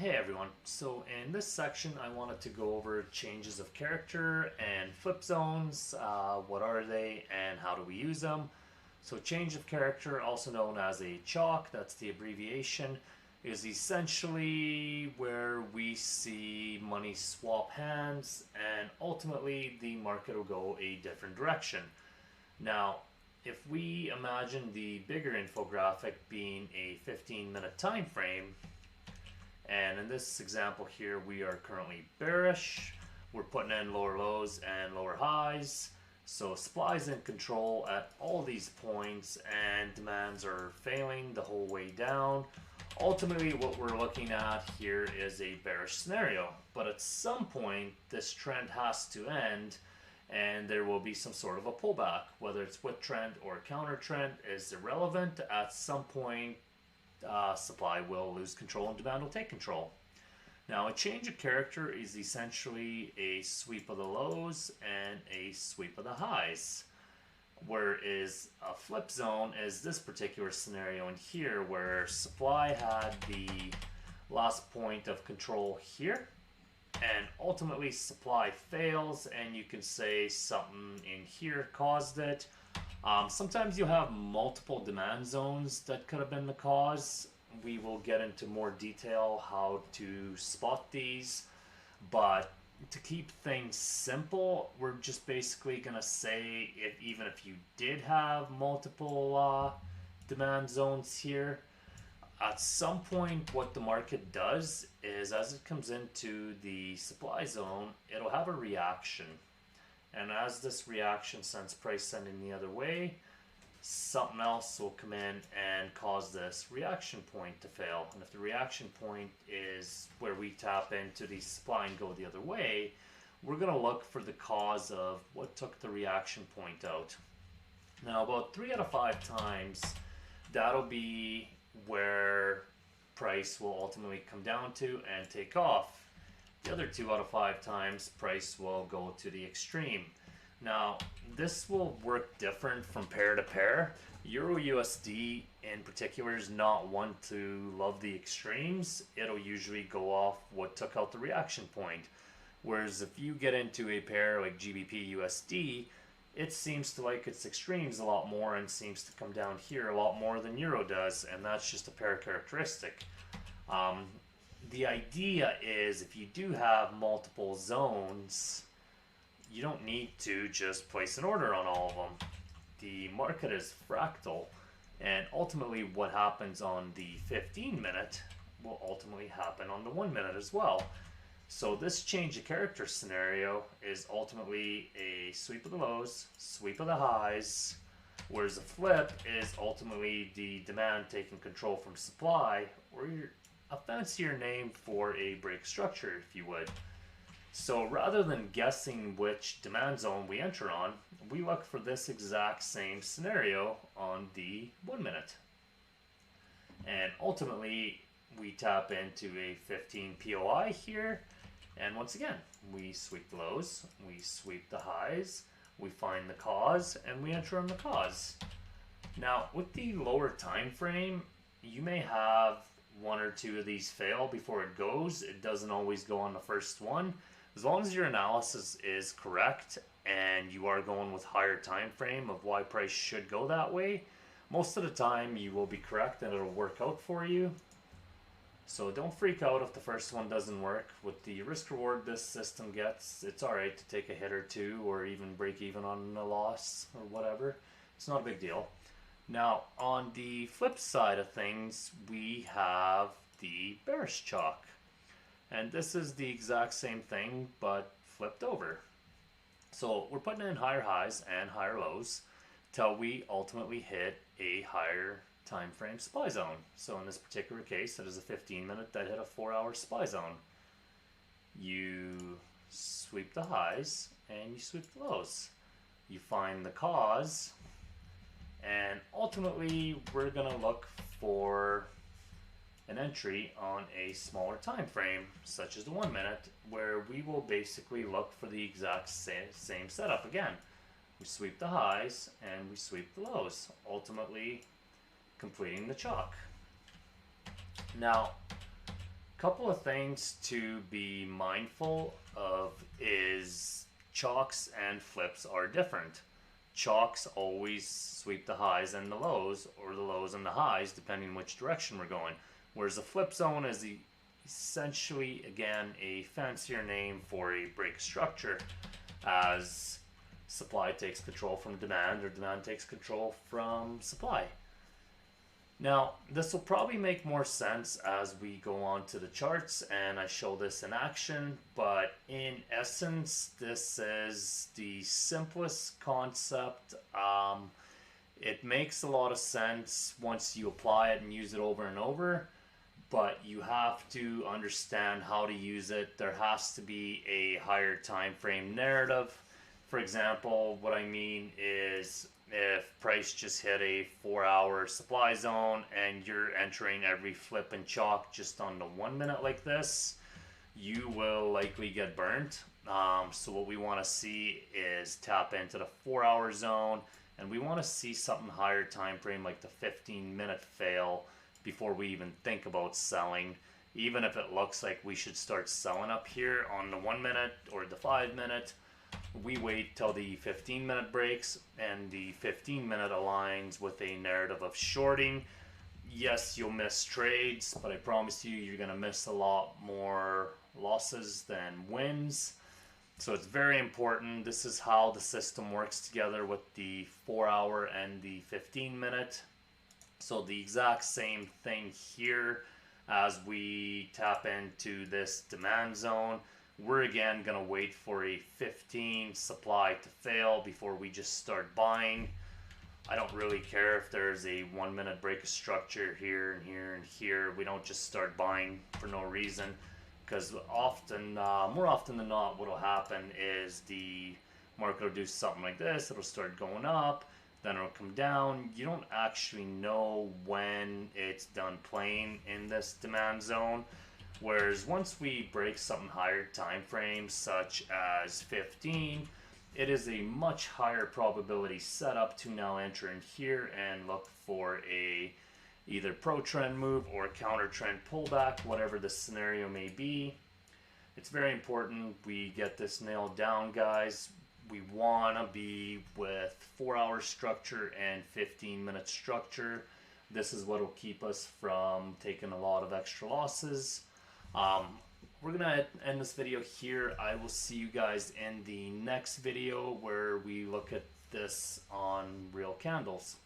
Hey everyone, so in this section I wanted to go over changes of character and flip zones, what are they and how do we use them. So change of character, also known as a CHOCH, that's the abbreviation, is essentially where we see money swap hands and ultimately the market will go a different direction. Now, if we imagine the bigger infographic being a 15-minute time frame, and in this example here, we are currently bearish. We're putting in lower lows and lower highs. So supply is in control at all these points and demands are failing the whole way down. Ultimately, what we're looking at here is a bearish scenario. But at some point, this trend has to end and there will be some sort of a pullback. Whether it's with trend or counter trend is irrelevant. At some point, supply will lose control and demand will take control. Now, a change of character is essentially a sweep of the lows and a sweep of the highs. Whereas a flip zone is this particular scenario in here where supply had the last point of control here and ultimately supply fails and you can say something in here caused it. Sometimes you'll have multiple demand zones that could have been the cause. We will get into more detail how to spot these, but to keep things simple, we're just basically going to say even if you did have multiple demand zones here, at some point what the market does is as it comes into the supply zone, it'll have a reaction. And as this reaction sends price sending the other way, something else will come in and cause this reaction point to fail. And if the reaction point is where we tap into the supply and go the other way, we're going to look for the cause of what took the reaction point out. Now, about 3 out of 5 times, that'll be where price will ultimately come down to and take off. The other 2 out of 5 times, price will go to the extreme. Now, this will work different from pair to pair. Euro USD in particular is not one to love the extremes. It'll usually go off what took out the reaction point. Whereas if you get into a pair like GBP USD, it seems to like its extremes a lot more and seems to come down here a lot more than Euro does, and that's just a pair characteristic. The idea is if you do have multiple zones, you don't need to just place an order on all of them. The market is fractal, and ultimately what happens on the 15-minute will ultimately happen on the 1-minute as well. So this change of character scenario is ultimately a sweep of the lows, sweep of the highs, whereas a flip is ultimately the demand taking control from supply, or a fancier name for a break structure, if you would. So rather than guessing which demand zone we enter on, we look for this exact same scenario on the 1-minute. And ultimately, we tap into a 15 POI here. And once again, we sweep the lows, we sweep the highs, we find the cause, and we enter on the cause. Now, with the lower time frame, you may have 1 or 2 of these fail before it goes. It doesn't always go on the first one. As long as your analysis is correct and you are going with higher time frame of why price should go that way, most of the time you will be correct and it'll work out for you. So don't freak out if the first one doesn't work. With the risk reward this system gets, it's alright to take a hit or 2 or even break even on a loss or whatever. It's not a big deal. Now, on the flip side of things, we have the bearish CHOCH. And this is the exact same thing, but flipped over. So we're putting in higher highs and higher lows till we ultimately hit a higher time frame supply zone. So in this particular case, it is a 15-minute that hit a 4-hour supply zone. You sweep the highs and you sweep the lows. You find the cause, and ultimately we're going to look for an entry on a smaller time frame, such as the 1-minute, where we will basically look for the exact same setup again. We sweep the highs and we sweep the lows, ultimately completing the CHOCH. Now, couple of things to be mindful of is CHOCS and flips are different. CHOCS always sweep the highs and the lows, or the lows and the highs, depending which direction we're going. Whereas the flip zone is essentially, again, a fancier name for a break structure, as supply takes control from demand, or demand takes control from supply. Now, this will probably make more sense as we go on to the charts and I show this in action, but in essence, this is the simplest concept. It makes a lot of sense once you apply it and use it over and over, but you have to understand how to use it. There has to be a higher time frame narrative. For example, what I mean is, if price just hit a 4-hour supply zone and you're entering every flip and chalk just on the 1 minute like this, you will likely get burnt. So what we want to see is tap into the 4-hour zone, and we want to see something higher time frame like the 15-minute fail before we even think about selling. Even if it looks like we should start selling up here on the 1 minute or the 5 minute, we wait till the 15-minute breaks, and the 15-minute aligns with a narrative of shorting. Yes, you'll miss trades, but I promise you, you're going to miss a lot more losses than wins. So it's very important. This is how the system works together with the 4-hour and the 15-minute. So the exact same thing here as we tap into this demand zone. We're again going to wait for a 15 supply to fail before we just start buying. I don't really care if there's a 1 minute break of structure here and here and here. We don't just start buying for no reason, because often, more often than not, what will happen is the market will do something like this. It'll start going up, then it'll come down. You don't actually know when it's done playing in this demand zone. Whereas once we break something higher time frame, such as 15, it is a much higher probability setup to now enter in here and look for a either pro trend move or counter trend pullback, whatever the scenario may be. It's very important we get this nailed down, guys. We want to be with 4-hour structure and 15-minute structure. This is what will keep us from taking a lot of extra losses. We're gonna end this video here. I will see you guys in the next video where we look at this on real candles.